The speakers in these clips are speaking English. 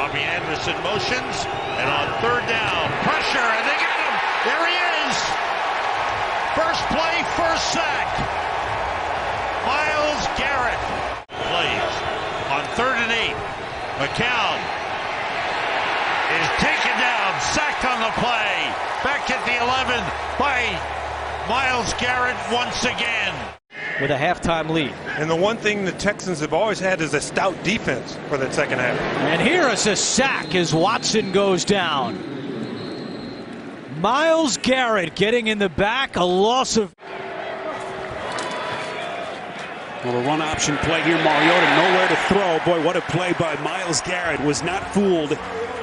Robbie Anderson motions, and on third down, pressure, and they got him. There he is. First play, first sack. Myles Garrett plays on 3rd and 8. McCown is taken down, sacked on the play. Back at the 11 by Myles Garrett once again. With a halftime lead. And the one thing the Texans have always had is a stout defense for that second half. And here is a sack as Watson goes down. Myles Garrett getting in the back, a loss of... Well, a run option play here. Mariota nowhere to throw. Boy, what a play by Myles Garrett. Was not fooled.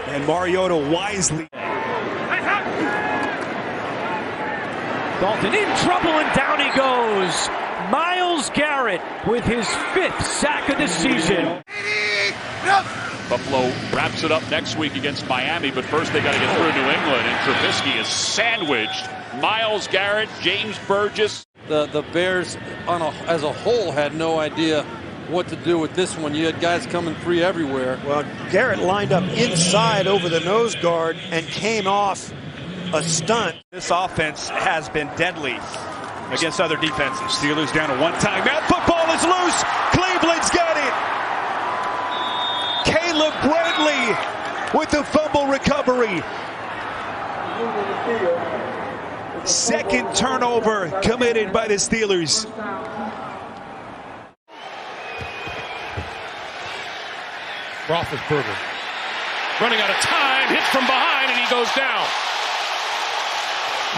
And Mariota wisely. Dalton in trouble, and down he goes. Myles Garrett with his 5th sack of the season. Buffalo wraps it up next week against Miami, but first they got to get through New England, and Trubisky is sandwiched. Myles Garrett, James Burgess. The Bears as a whole had no idea what to do with this one. You had guys coming free everywhere. Well, Garrett lined up inside over the nose guard and came off a stunt. This offense has been deadly against other defenses. Steelers down to 1 timeout. Football is loose. Cleveland's got it. Caleb Bradley with the fumble recovery. Second turnover committed by the Steelers. Roethlisberger running out of time, hits from behind, and he goes down.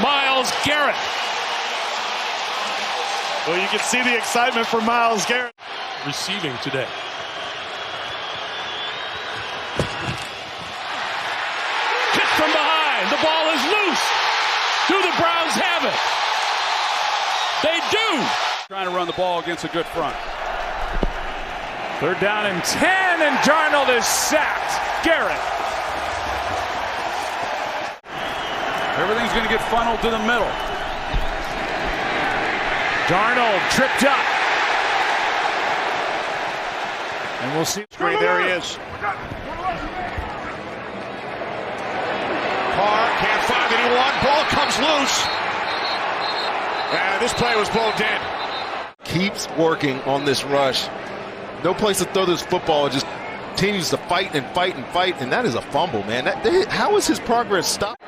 Myles Garrett. Well, you can see the excitement for Myles Garrett. Receiving today. Hit from behind. The ball is loose. Do the Browns have it? They do. Trying to run the ball against a good front. 3rd down and 10, and Darnold is sacked. Garrett. Everything's going to get funneled to the middle. Darnold tripped up. And we'll see. There he is. Carr can't find anyone. Ball comes loose. And this play was blown dead. Keeps working on this rush. No place to throw this football. It just continues to fight and fight and fight. And that is a fumble, man. How is his progress stopped?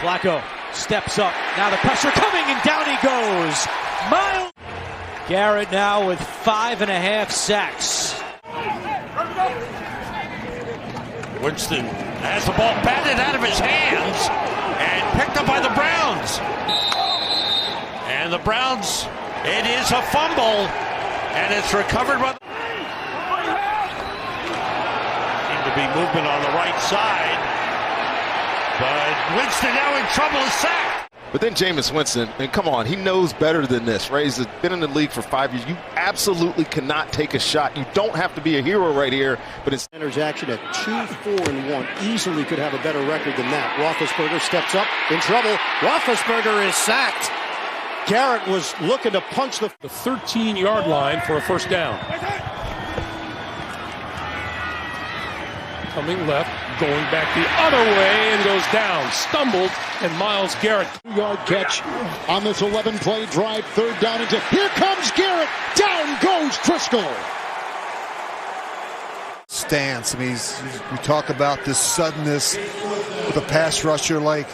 Flacco steps up. Now the pressure coming, and down he goes. Myles Garrett now with 5.5 sacks. Winston has the ball batted out of his hands and picked up by the Browns. And the Browns, it is a fumble, and it's recovered by the... Seemed to be movement on the right side. But Winston now in trouble, is sacked. But then Jameis Winston, and come on, he knows better than this, right? He's been in the league for 5 years. You absolutely cannot take a shot. You don't have to be a hero right here, but it's... Center's action at 2-4-1. Easily could have a better record than that. Roethlisberger steps up, in trouble. Roethlisberger is sacked. Garrett was looking to punch the 13-yard line for a first down. Coming left, going back the other way, and goes down. Stumbled, and Myles Garrett. 2-yard catch on this 11-play drive. 3rd down into... Here comes Garrett. Down goes Driscoll. Stance. I mean, we talk about this suddenness with a pass rusher like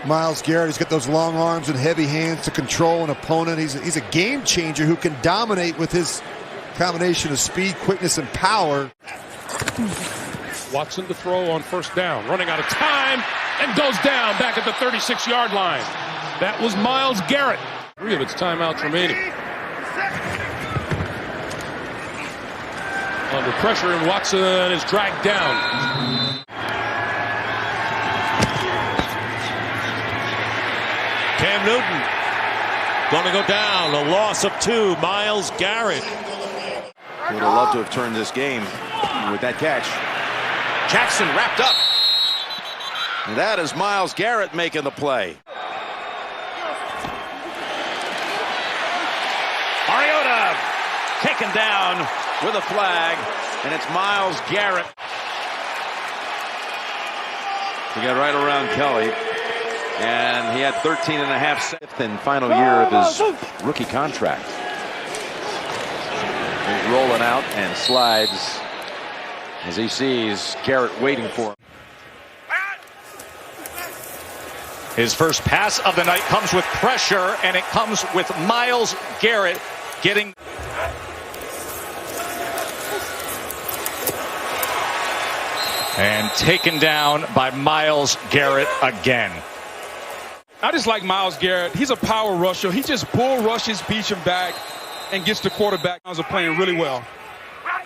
Myles Garrett. He's got those long arms and heavy hands to control an opponent. He's a game changer who can dominate with his combination of speed, quickness, and power. Watson to throw on first down, running out of time, and goes down back at the 36-yard line. That was Myles Garrett. 3 of its timeouts remaining. Under pressure, and Watson is dragged down. Cam Newton going to go down. A loss of 2. Myles Garrett. Would have loved to have turned this game with that catch. Jackson wrapped up. And that is Myles Garrett making the play. Mariota taken down with a flag, and it's Myles Garrett. We got right around Kelly, and he had 13 and a half fifth and final year of his rookie contract. He's rolling out and slides as he sees Garrett waiting for him. His first pass of the night comes with pressure, and it comes with Myles Garrett getting... And taken down by Myles Garrett again. I just like Myles Garrett. He's a power rusher. He just bull rushes, beats him back, and gets the quarterback. Are playing really well.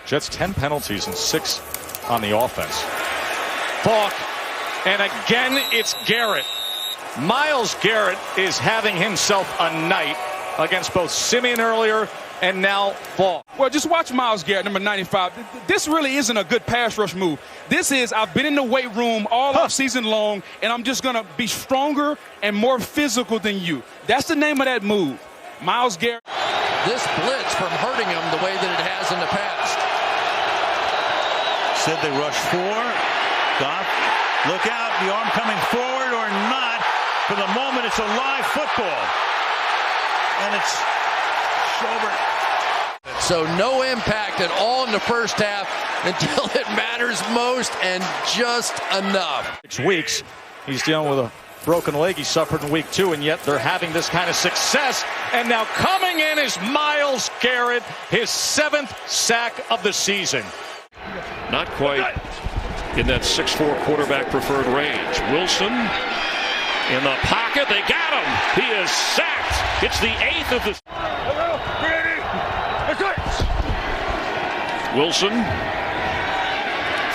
Jets 10 penalties and 6 on the offense. Falk, and again it's Garrett. Myles Garrett is having himself a night against both Simeon earlier and now Falk. Well, just watch Myles Garrett, number 95. This really isn't a good pass rush move. This is, I've been in the weight room all off season long, and I'm just going to be stronger and more physical than you. That's the name of that move. Myles Garrett. This blitz from hurting him the way that it has in the past. Said they rush 4. Goff, look out, the arm coming forward or not. For the moment, it's a live football. And it's Schobert. So no impact at all in the first half until it matters most, and just enough. 6 weeks, he's dealing with a broken leg he suffered in week 2, and yet they're having this kind of success. And now coming in is Myles Garrett, his 7th sack of the season. Not quite in that 6'4" quarterback preferred range. Wilson in the pocket. They got him. He is sacked. It's the 8th of the... Wilson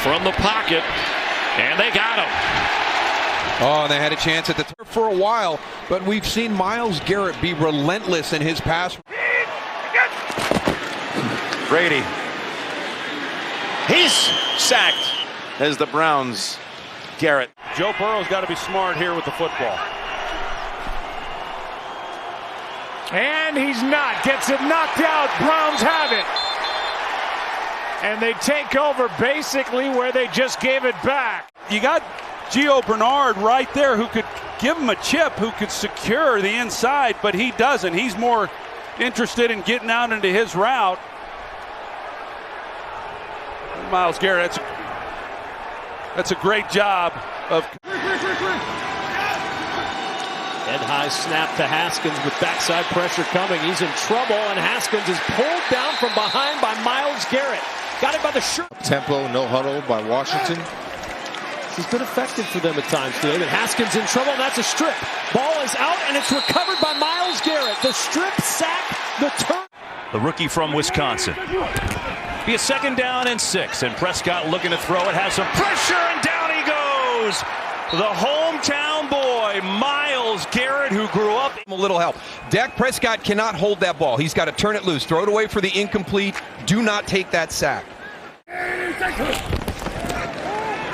from the pocket, and they got him. Oh, and they had a chance at the turf for a while, but we've seen Myles Garrett be relentless in his pass. Brady. He's sacked as the Browns. Garrett. Joe Burrow's got to be smart here with the football. And he's not. Gets it knocked out. Browns have it. And they take over basically where they just gave it back. You got Gio Bernard right there who could give him a chip, who could secure the inside, but he doesn't. He's more interested in getting out into his route. Myles Garrett, that's a great job of... Head high snap to Haskins with backside pressure coming. He's in trouble, and Haskins is pulled down from behind by Myles Garrett. Got him by the shirt. Tempo, no huddle by Washington. He's been effective for them at times today, but Haskins in trouble, and that's a strip. Ball is out, and it's recovered by Myles Garrett. The strip sack, the turn. The rookie from Wisconsin. Be a 2nd down and 6, and Prescott looking to throw it, has some pressure, and down he goes. The hometown boy, Myles Garrett, who grew up. A little help. Dak Prescott cannot hold that ball. He's got to turn it loose. Throw it away for the incomplete. Do not take that sack.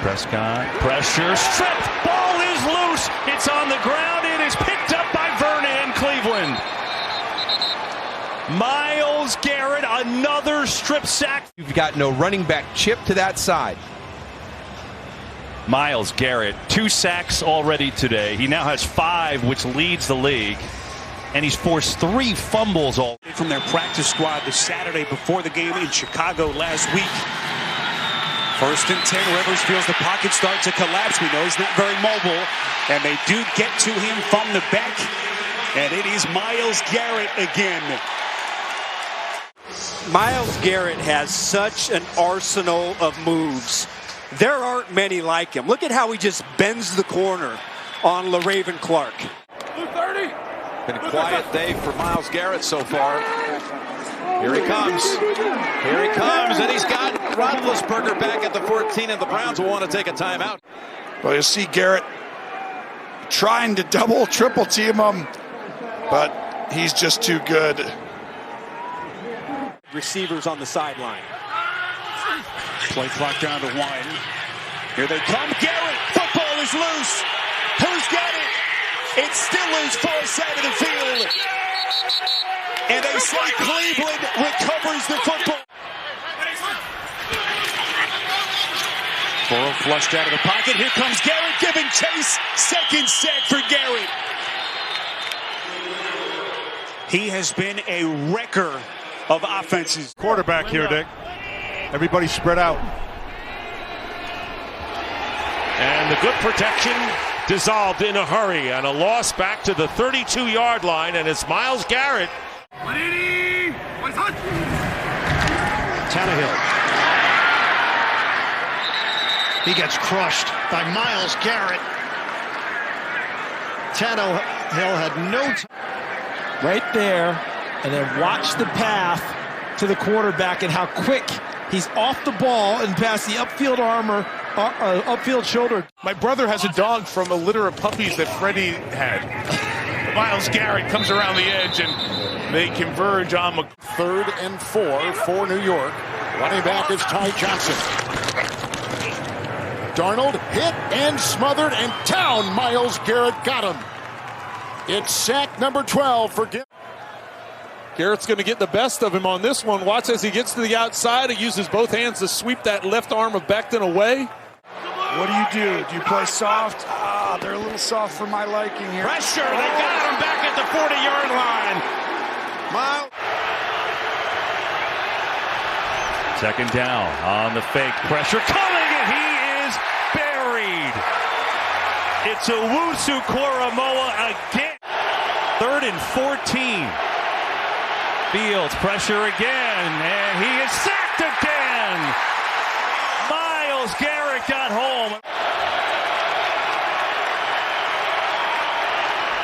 Prescott, pressure, stripped, ball is loose. It's on the ground. It is picked up by Vernon, Cleveland. Myles Garrett, another strip sack. You've got no running back chip to that side. Myles Garrett, 2 sacks already today. He now has 5, which leads the league. And he's forced 3 fumbles all from their practice squad the Saturday before the game in Chicago last week. 1st and 10, Rivers feels the pocket start to collapse. We know he's not very mobile, and they do get to him from the back. And it is Myles Garrett again. Myles Garrett has such an arsenal of moves. There aren't many like him. Look at how he just bends the corner on LaRaven Clark. Been a quiet day for Myles Garrett so far. Here he comes. Here he comes, and he's got Roethlisberger back at the 14, and the Browns will want to take a timeout. Well, you see Garrett trying to double, triple team him, but he's just too good. Receivers on the sideline. Play clock down to 1. Here they come. Garrett. Football is loose. Who's got it? It's still loose, far side of the field. And they say Cleveland recovers the football. Burrow flushed out of the pocket. Here comes Garrett giving chase. Second sack for Garrett. He has been a wrecker of offenses. Quarterback here, Dick. Everybody spread out. And the good protection dissolved in a hurry, and a loss back to the 32-yard line, and it's Myles Garrett. Tannehill. He gets crushed by Myles Garrett. Tannehill had no time. Right there, and then watch the path to the quarterback and how quick he's off the ball and past the upfield upfield shoulder. My brother has a dog from a litter of puppies that Freddie had. Myles Garrett comes around the edge, and they converge on 3rd and 4 for New York. Running back is Ty Johnson. Darnold hit and smothered and down. Myles Garrett got him. It's sack number 12 for Garrett. Garrett's going to get the best of him on this one. Watch as he gets to the outside. He uses both hands to sweep that left arm of Becton away. What do? Do you play soft? They're a little soft for my liking here. Pressure. They got him back at the 40-yard line. Myles. Second down on the fake. Pressure coming, and he is buried. It's Owusu Koramoah again. 3rd and 14. Fields, pressure again, and he is sacked again. Myles Garrett got home.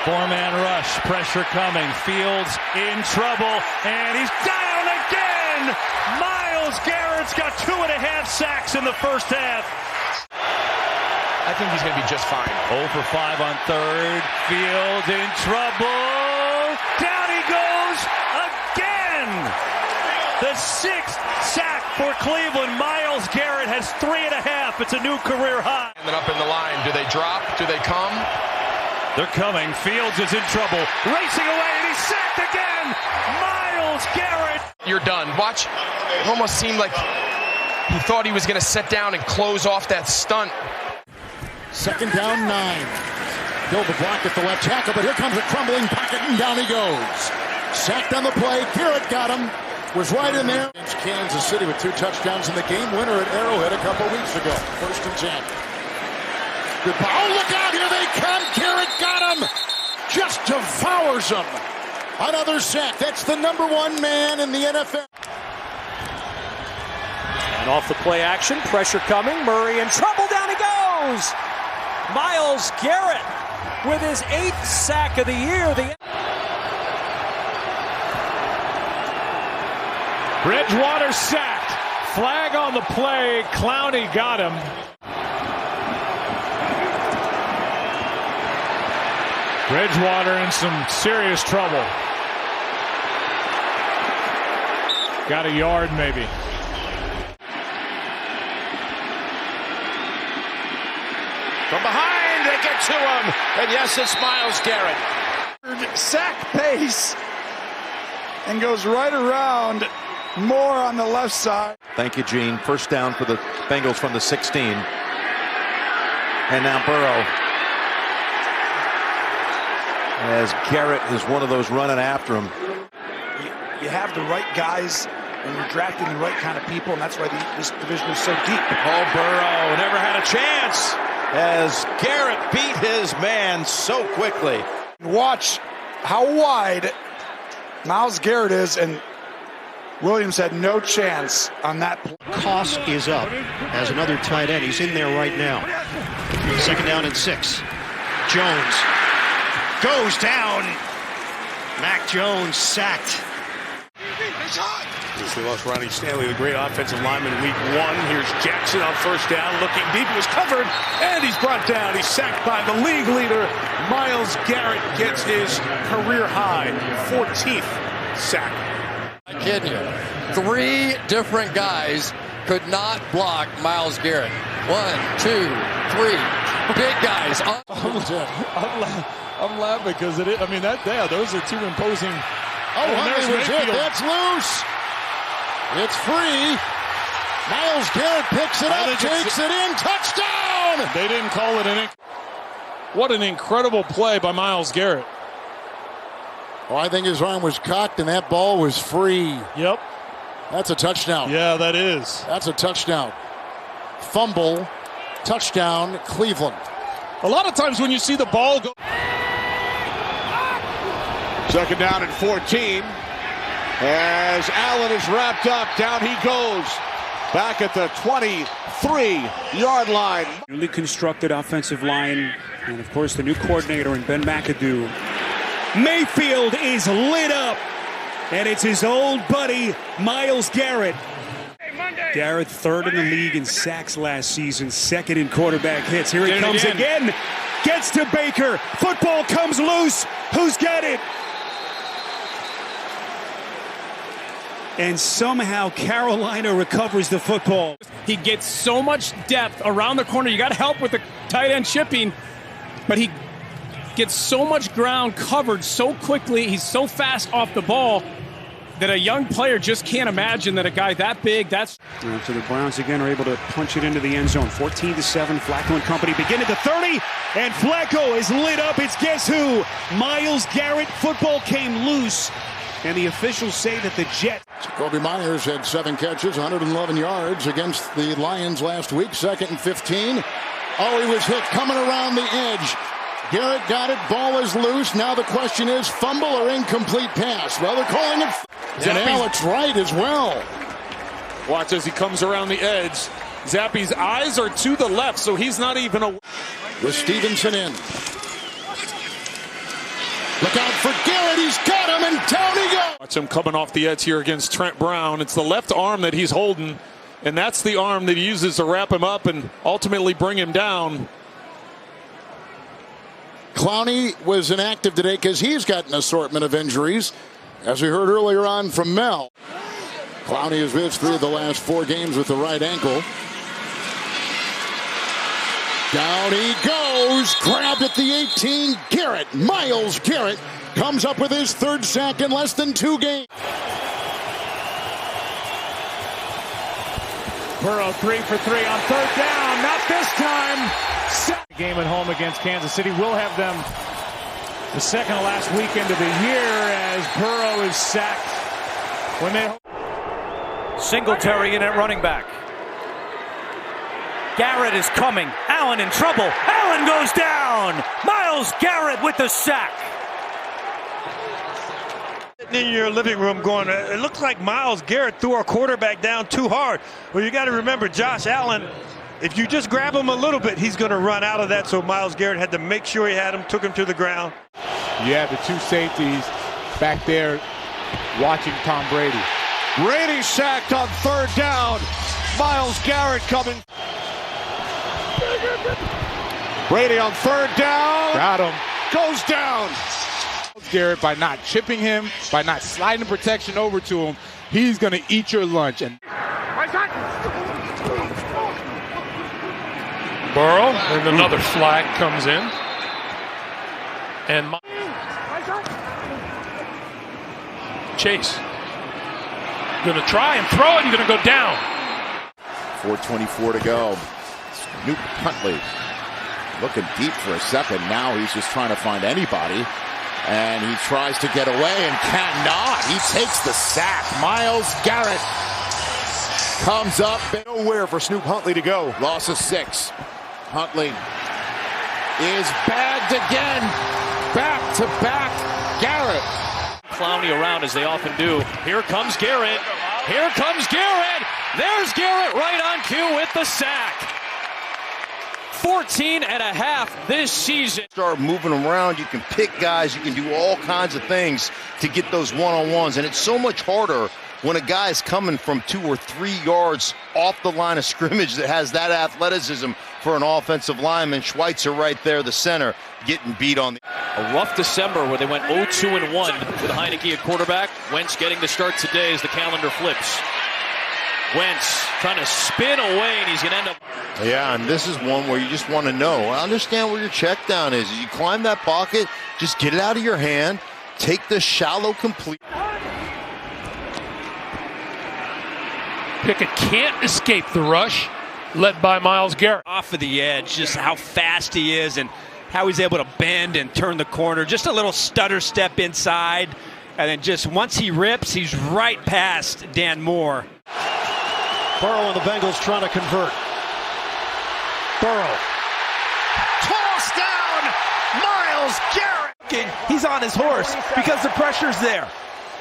4-man rush, pressure coming. Fields in trouble, and he's down again. Myles Garrett's got 2.5 sacks in the first half. I think he's going to be just fine. 0 for 5 on 3rd. Fields in trouble. Down he goes again. The 6th sack for Cleveland. Myles Garrett has 3.5. It's a new career high. And then up in the line. Do they drop? Do they come? They're coming. Fields is in trouble. Racing away, and he's sacked again. Myles Garrett. You're done. Watch. It almost seemed like he thought he was going to sit down and close off that stunt. 2nd down 9. Bill the block at the left tackle, but here comes a crumbling pocket, and down he goes. Sacked on the play. Garrett got him. Was right in there. It's Kansas City with 2 touchdowns in the game winner at Arrowhead a couple weeks ago. 1st and 10. Good ball. Oh, look out. Here they come. Garrett got him. Just devours him. Another sack. That's the #1 man in the NFL. And off the play action, pressure coming. Murray in trouble. Down he goes. Myles Garrett with his 8th sack of the year. Bridgewater sacked. Flag on the play. Clowney got him. Bridgewater in some serious trouble. Got a yard maybe. From behind, they get to him. And yes, it's Myles Garrett. Sack pace and goes right around. More on the left side. Thank you, Gene. First down for the Bengals from the 16. And now Burrow. As Garrett is one of those running after him. You have the right guys and you're drafting the right kind of people, and that's why this division is so deep. Oh, Burrow never had a chance as Garrett beat his man so quickly. Watch how wide Myles Garrett is, and Williams had no chance on that. Cost is up as another tight end. He's in there right now. 2nd down and 6. Jones goes down. Mac Jones sacked. They lost Ronnie Stanley, the great offensive lineman, week 1. Here's Jackson on 1st down, looking deep. He was covered, and he's brought down. He's sacked by the league leader. Myles Garrett gets his career high 14th sack. I'm kidding you. 3 different guys could not block Myles Garrett. 1, 2, 3. Big guys. I'm laughing because it is. I mean, those are 2 imposing. Oh, Huntley was hit. That's loose. It's free. Myles Garrett picks it up, takes it in, touchdown! They didn't call it an. What an incredible play by Myles Garrett. Oh, I think his arm was cocked and that ball was free. Yep. That's a touchdown. Yeah, that is. That's a touchdown. Fumble, touchdown, Cleveland. A lot of times when you see the ball go. Second down and 14. As Allen is wrapped up, down he goes. Back at the 23-yard line. Newly constructed offensive line, and of course the new coordinator in Ben McAdoo. Mayfield is lit up, and it's his old buddy Myles Garrett. Garrett, third in the league in sacks last season, second in quarterback hits. Here he comes again. Gets to Baker. Football comes loose. Who's got it? And somehow Carolina recovers the football. He gets so much depth around the corner. You got to help with the tight end shipping, but he gets so much ground covered so quickly. He's so fast off the ball that a young player just can't imagine that a guy that big, that's... So the Browns again are able to punch it into the end zone. 14-7, Flacco and company begin at the 30, and Flacco is lit up. It's guess who? Myles Garrett. Football came loose, and the officials say that the Jets... Jacoby Myers had 7 catches, 111 yards against the Lions last week. 2nd and 15. Oh, he was hit coming around the edge. Garrett got it. Ball is loose. Now the question is fumble or incomplete pass. Well, they're calling it. And Alex Wright as well. Watch as he comes around the edge. Zappi's eyes are to the left, so he's not even a... With Stevenson in. Look out for Garrett. He's got him, and down he goes. Watch him coming off the edge here against Trent Brown. It's the left arm that he's holding, and that's the arm that he uses to wrap him up and ultimately bring him down. Clowney was inactive today because he's got an assortment of injuries, as we heard earlier on from Mel. Clowney has missed 3 of the last 4 games with the right ankle. Down he goes, grabbed at the 18. Garrett, Myles Garrett, comes up with his 3rd sack in less than 2 games. Burrow 3 for 3 on 3rd down. Not this time. Game at home against Kansas City. We'll have them the second to last weekend of the year as Burrow is sacked. When they Singletary in at running back. Garrett is coming. Allen in trouble. Allen goes down. Myles Garrett with the sack. In your living room going, it looks like Myles Garrett threw our quarterback down too hard. Well, you got to remember Josh Allen, if you just grab him a little bit, he's going to run out of that. So Myles Garrett had to make sure he had him, took him to the ground. You have the 2 safeties back there watching Tom Brady. Brady sacked on 3rd down. Myles Garrett coming. Brady on 3rd down. Got him. Goes down. Garrett, by not chipping him, by not sliding protection over to him, he's going to eat your lunch. And Burrow, and another flag comes in. And Chase going to try and throw it and going to go down. 4:24 to go. Snoop Huntley looking deep for a second. Now he's just trying to find anybody. And he tries to get away and cannot. He takes the sack. Myles Garrett comes up. Nowhere for Snoop Huntley to go. Loss of 6. Huntley is bagged again. Back-to-back Garrett. Clowney around as they often do. Here comes Garrett. Here comes Garrett. There's Garrett right on cue with the sack. 14.5 this season. Start moving around. You can pick guys. You can do all kinds of things to get those one-on-ones. And it's so much harder when a guy is coming from 2 or 3 yards off the line of scrimmage that has that athleticism for an offensive lineman. Schweitzer right there, the center, getting beat on the... A rough December where they went 0-2-1 with Heineke at quarterback. Wentz getting the start today as the calendar flips. Wentz trying to spin away, and he's going to end up... Yeah, and this is one where you just want to know. I understand where your check down is. You climb that pocket, just get it out of your hand, take the shallow complete. Pickett can't escape the rush, led by Myles Garrett. Off of the edge, just how fast he is and how he's able to bend and turn the corner. Just a little stutter step inside. And then just once he rips, he's right past Dan Moore. Burrow and the Bengals trying to convert. Burrow. Toss down! Myles Garrett! He's on his horse because the pressure's there.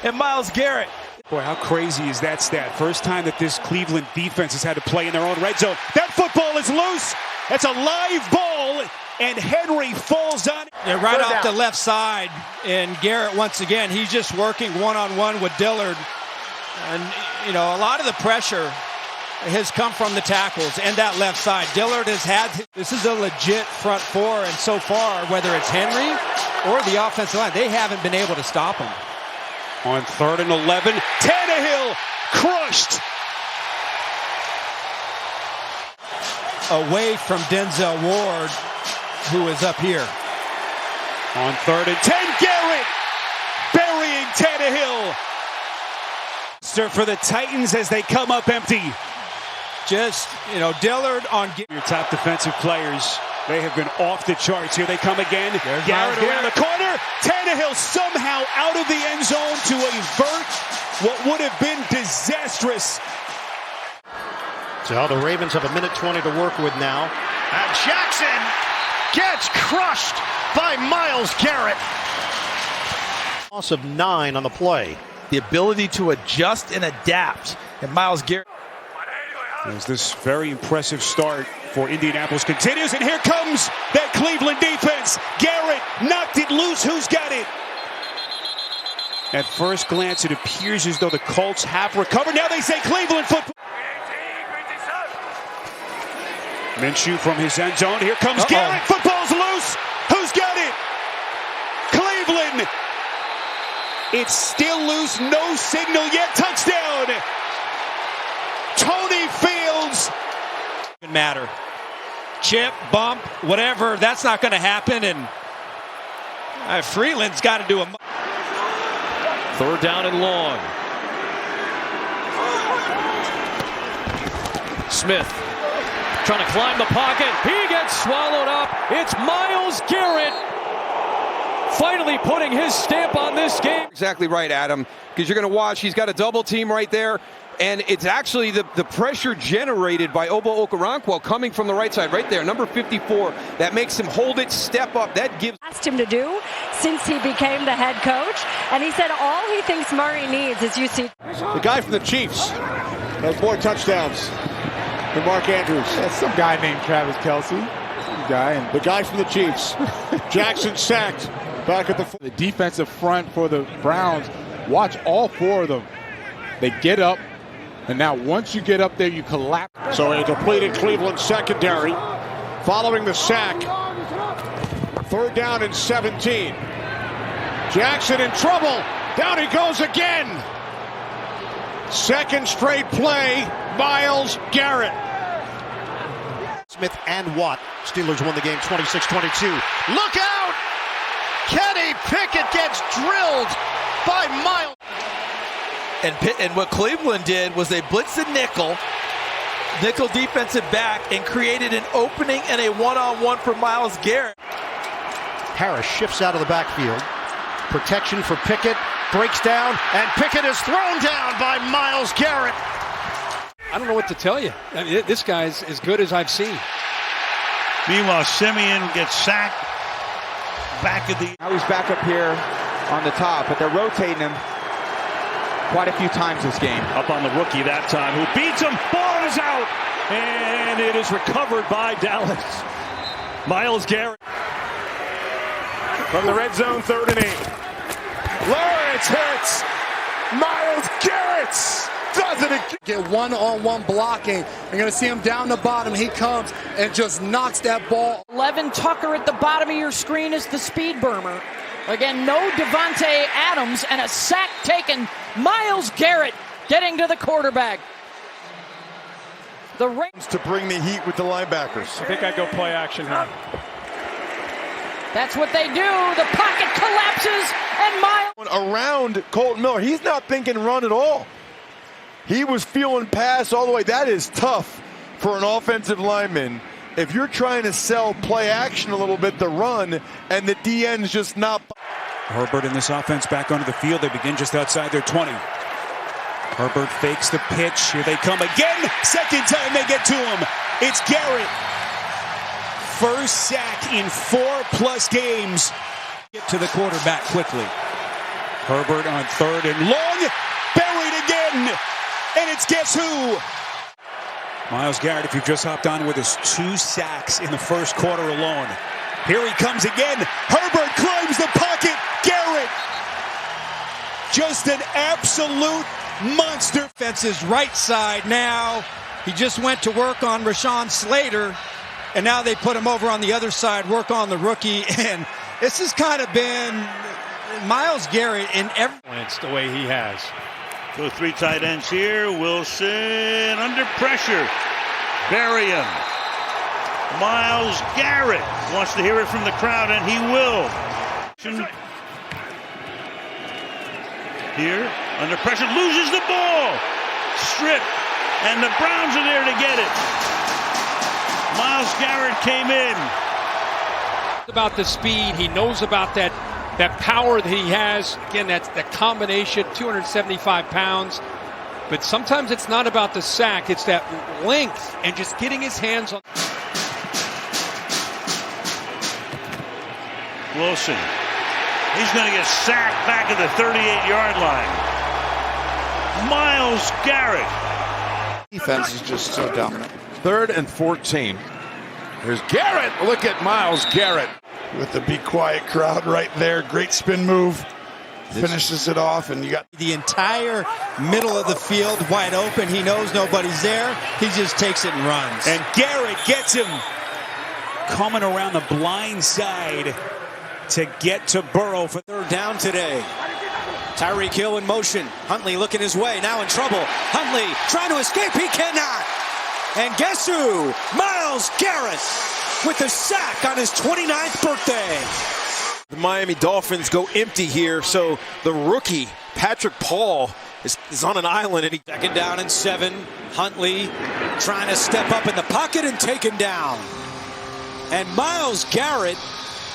And Myles Garrett. Boy, how crazy is that stat? First time that this Cleveland defense has had to play in their own red zone. That football is loose. That's a live ball, and Henry falls on it. They're right off the left side, and Garrett, once again, he's just working one-on-one with Dillard. And, you know, a lot of the pressure has come from the tackles and that left side. Dillard has had, this is a legit front four, and so far, whether it's Henry or the offensive line, they haven't been able to stop him. On 3rd and 11, Tannehill crushed. Away from Denzel Ward, who is up here. On 3rd and 10, Garrett burying Tannehill. For the Titans as they come up empty. Just, you know, Dillard on your top defensive players. They have been off the charts. Here they come again. There's Garrett around the corner. Tannehill somehow out of the end zone to avert what would have been disastrous. So the Ravens have 1:20 to work with now. And Jackson gets crushed by Myles Garrett. Loss of 9 on the play. The ability to adjust and adapt. And Myles Garrett. As this very impressive start for Indianapolis continues, and here comes that Cleveland defense. Garrett knocked it loose. Who's got it? At first glance, it appears as though the Colts have recovered. Now they say Cleveland football. Minshew from his end zone. Here comes Garrett. Football's loose. Who's got it? Cleveland. It's still loose. No signal yet. Touchdown. Tony Fields. Matter. Chip, bump, whatever. That's not going to happen. And Freeland's got to do a. 3rd down and long. Smith trying to climb the pocket. He gets swallowed up. It's Myles Garrett finally putting his stamp on this game. Exactly right, Adam, because you're going to watch. He's got a double team right there. And it's actually the pressure generated by Obo Okoronkwo coming from the right side right there, number 54. That makes him hold it, step up. That gives. Asked him to do since he became the head coach. And he said all he thinks Murray needs is The guy from the Chiefs has more touchdowns than Mark Andrews. That's some guy named Travis Kelce. The guy from the Chiefs. Jackson sacked back at the defensive front for the Browns. Watch all 4 of them. They get up. And now once you get up there, you collapse. So a depleted Cleveland secondary following the sack. 3rd down and 17. Jackson in trouble. Down he goes again. Second straight play, Myles Garrett. Smith and Watt. Steelers won the game 26-22. Look out! Kenny Pickett gets drilled by Myles. And what Cleveland did was they blitzed the nickel defensive back, and created an opening and a one-on-one for Myles Garrett. Harris shifts out of the backfield. Protection for Pickett. Breaks down, and Pickett is thrown down by Myles Garrett. I don't know what to tell you. I mean, this guy's as good as I've seen. Meanwhile, Simeon gets sacked back at the. Now he's back up here on the top, but they're rotating him quite a few times this game. Up on the rookie that time, who beats him. Ball is out, and it is recovered by Dallas. Myles Garrett. From the red zone, 3rd and 8. Lawrence hits. Myles Garrett does it again. Get one-on-one blocking. You're going to see him down the bottom. He comes and just knocks that ball. Levin Tucker at the bottom of your screen is the speed burner. Again, no Devontae Adams, and a sack taken. Myles Garrett getting to the quarterback. The Ravens to bring the heat with the linebackers. I think I'd go play action here. That's what they do. The pocket collapses, and Myles around Colton Miller. He's not thinking run at all. He was feeling pass all the way. That is tough for an offensive lineman. If you're trying to sell play action a little bit, the run, and the DN's just not. Herbert in this offense back onto the field. They begin just outside their 20. Herbert fakes the pitch. Here they come again. Second time they get to him. It's Garrett. First sack in 4+ games. Get to the quarterback quickly. Herbert on 3rd and long. Buried again. And it's guess who? Myles Garrett, if you've just hopped on with us, 2 sacks in the first quarter alone. Here he comes again. Herbert climbs the pocket. Garrett. Just an absolute monster. Fence's right side now. He just went to work on Rashawn Slater, and now they put him over on the other side, work on the rookie. And this has kind of been Myles Garrett in every. The way he has. So 3 tight ends here. Wilson under pressure. Bury him. Myles Garrett wants to hear it from the crowd, and he will. Here, under pressure, loses the ball. Strip, and the Browns are there to get it. Myles Garrett came in. About the speed, he knows about that power that he has. Again, that's the combination, 275 pounds. But sometimes it's not about the sack, it's that length and just getting his hands on. Wilson. He's going to get sacked back at the 38-yard line. Myles Garrett. Defense is just so dominant. 3rd and 14. Here's Garrett. Look at Myles Garrett. With the be quiet crowd right there. Great spin move. Finishes it off, and you got the entire middle of the field wide open. He knows nobody's there. He just takes it and runs. And Garrett gets him coming around the blind side to get to Burrow for 3rd down today. Tyreek Hill in motion. Huntley looking his way, now in trouble. Huntley trying to escape, he cannot. And guess who? Myles Garrett with a sack on his 29th birthday. the Miami Dolphins go empty here, so the rookie, Patrick Paul, is on an island. And 2nd down and 7. Huntley trying to step up in the pocket and taken down. And Myles Garrett,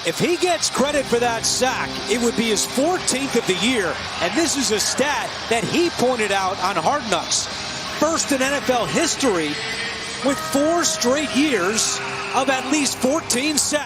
if he gets credit for that sack, it would be his 14th of the year. And this is a stat that he pointed out on Hard Knocks. First in NFL history with 4 straight years of at least 14 sacks.